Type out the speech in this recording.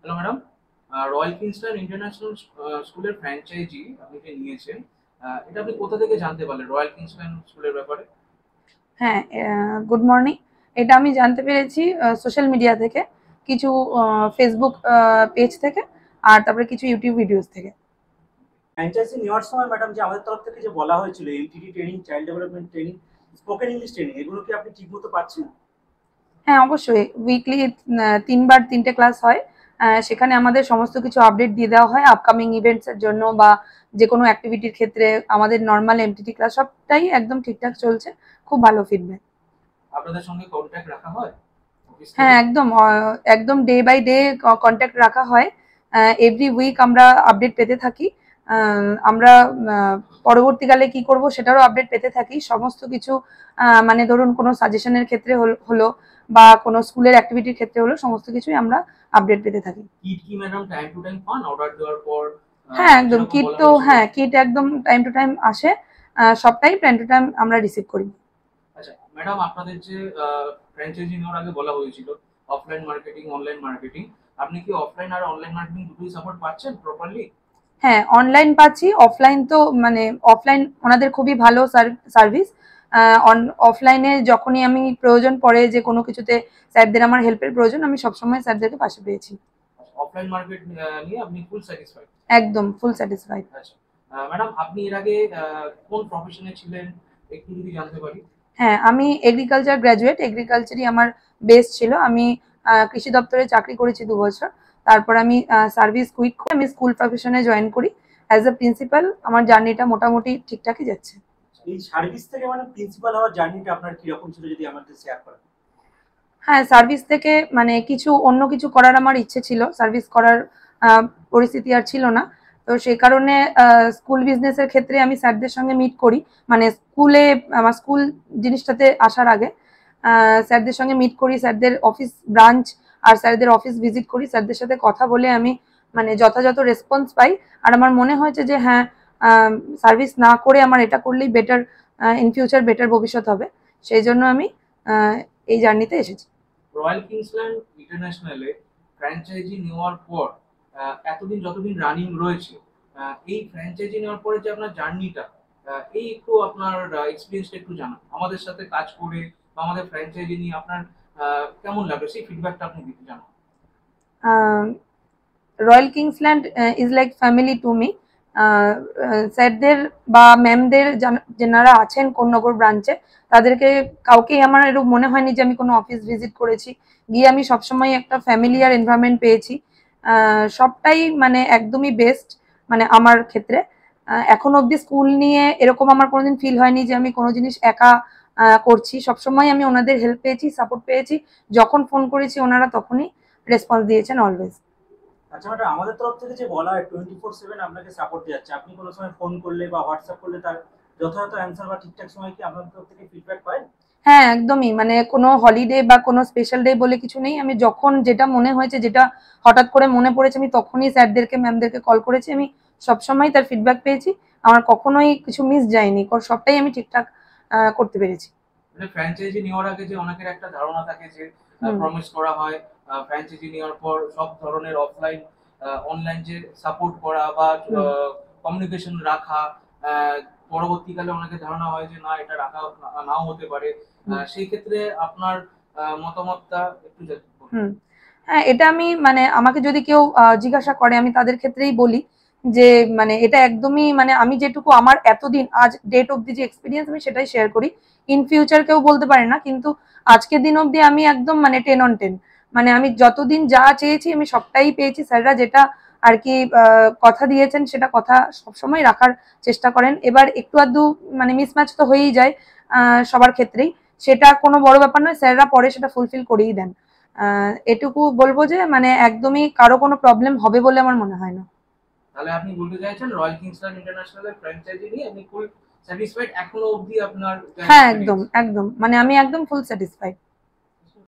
Hello madam, royal Kingston international স্কুলের franchise আপনি যে নিয়েছেন, এটা আপনি কোথা থেকে জানতে পারলেন রয়্যাল কিংস্টন স্কুলের ব্যাপারে? হ্যাঁ, গুড মর্নিং। এটা আমি জানতে পেরেছি সোশ্যাল মিডিয়া থেকে, কিছু ফেসবুক পেজ থেকে, আর তারপরে কিছু ইউটিউব ভিডিওস থেকে। ফ্র্যাঞ্চাইজি নেওয়ার সময় ম্যাডাম যে আমাদের তরফ থেকে যে বলা হয়েছিল MTD training, child development training, spoken English training, এগুলো কি আপনি ঠিকমতো পাচ্ছেন? হ্যাঁ, অবশ্যই উইকলি 3 বার 3টে ক্লাস হয়। সেখানে আমাদের সমস্ত কিছু আপডেট দিয়ে দেওয়া হয় আপকামিং ইভেন্টসের জন্য, বা যে কোনো অ্যাক্টিভিটির ক্ষেত্রে। আমাদের নর্মাল এমটিটি ক্লাস সবটাই একদম ঠিকঠাক চলছে। খুব ভালো ফিডব্যাক। আপনাদের সঙ্গে কন্ট্যাক্ট রাখা হয় অফিস হ্যাঁ, থেকে? একদম একদম ডে বাই ডে কন্ট্যাক্ট রাখা হয়। এভরি উইক আমরা আপডেট পেতে থাকি। আমরা পরবর্তীকালে কি করব সেটারও আপডেট পেতে থাকি। সমস্ত কিছু মানে ধরুন কোনো সাজেশনের ক্ষেত্রে হলো বা কোনো স্কুলের অ্যাক্টিভিটির ক্ষেত্রে হলো, সমস্ত কিছুই আমরা আপডেট পেতে থাকি। কিট কি ম্যাডাম টাইম টু টাইম পান অর্ডার দেওয়ার পর? হ্যাঁ, একদম যেরকম কিট বলা তো, হয়েছিল। হ্যাঁ, কিট একদম টাইম টু টাইম আসে। সবটাই টাইম টু টাইম আমরা রিসিভ করি। আচ্ছা ম্যাডাম, আপনাদের যে ফ্র্যাঞ্চাইজি নেওয়ার আগে বলা হয়েছিল অফলাইন মার্কেটিং, অনলাইন মার্কেটিং, আপনি কি অফলাইন আর অনলাইন মার্কেটিং দুটোই সাপোর্ট পাচ্ছেন প্রপারলি? হ্যাঁ, অনলাইন পাচ্ছি, অফলাইন তো মানে অফলাইন ওনাদের খুবই ভালো সার্ভিস। অফলাইনে যখনই আমি প্রয়োজন পড়ে যে কোনো কিছুতে স্যারদের আমার হেল্পের প্রয়োজন, আমি সবসময় স্যারদেরকে পাশে পেয়েছি। অফলাইন মার্কেট নিয়ে আপনি ফুল স্যাটিসফাইড? একদম ফুল স্যাটিসফাইড। আচ্ছা ম্যাডাম, আপনি এর আগে কোন প্রফেশনে ছিলেন একটু যদি জানতে পারি? হ্যাঁ, আমি এগ্রিকালচার গ্র্যাজুয়েট, এগ্রিকালচারই আমার বেস ছিল। আমি কৃষি দপ্তরে চাকরি করেছি 2 বছর। তারপর আমি সার্ভিস কুইক করে আমি স্কুল প্রফেশনে জয়েন করি অ্যাজ এ প্রিন্সিপাল। আমার জার্নিটা মোটামুটি ঠিকঠাকই যাচ্ছে। এই সার্ভিস থেকে মানে প্রিন্সিপাল হওয়ার জার্নিটা আপনার কিরকম ছিল, যদি আমাদের শেয়ার করেন? হ্যাঁ, সার্ভিস থেকে মানে কিছু অন্য কিছু করার আমার ইচ্ছে ছিল, সার্ভিস করার আহ, পরিস্থিতি আর ছিল না। তো সেই কারণে স্কুল বিজনেসের ক্ষেত্রে আমি স্যারদের সঙ্গে মিট করি। মানে স্কুলে আমার স্কুল জিনিসটাতে আসার আগে স্যারদের সঙ্গে মিট করি, স্যারদের অফিস ব্রাঞ্চ আর স্যারদের অফিস ভিজিট করি। স্যারদের সাথে কথা বলে আমি মানে যথাযথ রেসপন্স পাই। আর আমার মনে হয়েছে যে হ্যাঁ, সার্ভিস না করে আমার এটা করলেই বেটার, ইন ফিউচার বেটার ভবিষ্যৎ হবে। সেই জন্য আমি আহ, এই জার্নিতে এসেছি। রয়্যাল কিংসল্যান্ড ইন্টারন্যাশনালে ফ্র্যাঞ্চাইজি নেওয়ার পর এতদিন যতদিন রানিং রয়েছে, এই ফ্র্যাঞ্চাইজি নেওয়ার পরে যে আপনার জার্নিটা, এই একটু আপনার এক্সপিরিয়েন্সটা একটু জানান আমাদের সাথে কাজ করে বা আমাদের ফ্র্যাঞ্চাইজি নিয়ে আপনার কেমন লাগলো সেই ফিডব্যাকটা আপনি দিতে জানান। Royal Kingsland is like family to me. স্যারদের বা ম্যামদের যেনারা আছেন কোন্নগর ব্রাঞ্চে, তাদেরকে কাউকেই আমার এরকম মনে হয়নি যে আমি কোনো অফিস ভিজিট করেছি। গিয়ে আমি সবসময় একটা ফ্যামিলিয়ার এনভায়রনমেন্ট পেয়েছি। সবটাই মানে একদমই বেস্ট মানে আমার ক্ষেত্রে। এখন অবধি স্কুল নিয়ে এরকম আমার কোনোদিন ফিল হয়নি যে আমি কোনো জিনিস একা করছি। সবসময় আমি ওনাদের হেল্প পেয়েছি, সাপোর্ট পেয়েছি। যখন ফোন করেছি ওনারা তখনই রেসপন্স দিয়েছেন অলওয়েজ। আচ্ছা ম্যাডাম, আমাদের তরফ থেকে যে বলা হয় 24/7 আপনাকে সাপোর্ট দেওয়া যাচ্ছে, আপনি কোনো সময় ফোন করলে বা হোয়াটসঅ্যাপ করলে তার যথাযথ অ্যান্সার বা ঠিকঠাক সময় কি আপনাদের তরফ থেকে ফিডব্যাক পায়? হ্যাঁ, একদমই। মানে কোনো হলিডে বা কোনো স্পেশাল ডে বলে কিছু নেই। আমি যখন যেটা মনে হয়েছে, যেটা হঠাৎ করে মনে পড়েছে, আমি তখনই স্যারদেরকে ম্যামদেরকে কল করেছি। আমি সবসময় তার ফিডব্যাক পেয়েছি। আমার কখনোই কিছু মিস যায়নি, সবটাই আমি ঠিকঠাক করতে পেরেছি। মানে ফ্র্যাঞ্চাইজি নেওয়ার আগে যে অনেকের একটা ধারণা থাকে যে হুম। প্রমিস করা হয় ফ্র্যাঞ্চাইজি নেওয়ার পর সব ধরনের অফলাইন অনলাইন যে সাপোর্ট করা বা হুম। কমিউনিকেশন রাখা, আহ, পরবর্তীকালে অনেকের ধারণা হয় যে না এটা রাখা নাও হতে পারে। হুম। সেই ক্ষেত্রে আপনার মতামতটা একটু বলুন। হুম। হ্যাঁ, এটা আমি মানে আমাকে যদি কেউ জিজ্ঞাসা করে, আমি তাদের ক্ষেত্রেই বলি যে মানে এটা একদমই মানে আমি যেটুকু আমার এতদিন আজ ডেট অব্দি যে এক্সপিরিয়েন্স, আমি সেটাই শেয়ার করি। ইন ফিউচার কেউ বলতে পারে না, কিন্তু আজকের দিন অব্দি আমি একদম মানে 10 on 10। মানে আমি যতদিন যা চেয়েছি আমি সবটাই পেয়েছি। স্যাররা যেটা আর কি কথা দিয়েছেন সেটা কথা সবসময় রাখার চেষ্টা করেন। এবার একটু আধটু মানে মিসম্যাচ তো হয়েই যায় সবার ক্ষেত্রেই। সেটা কোনো বড় ব্যাপার নয়, স্যাররা পরে সেটা ফুলফিল করেই দেন। এটুকু বলবো যে মানে একদমই কারো কোনো প্রবলেম হবে বলে আমার মনে হয় না। তাহলে আপনি বলতে চাইছেন রয়্যাল কিংসল্যান্ড ইন্টারন্যাশনালের ফ্র্যাঞ্চাইজি নিয়ে আপনি ফুল স্যাটিসফাইড এখনো অবধি আপনার হ্যাঁ, একদম এক্সপিরিয়েন্স? একদম মানে আমি একদম ফুল স্যাটিসফাইড।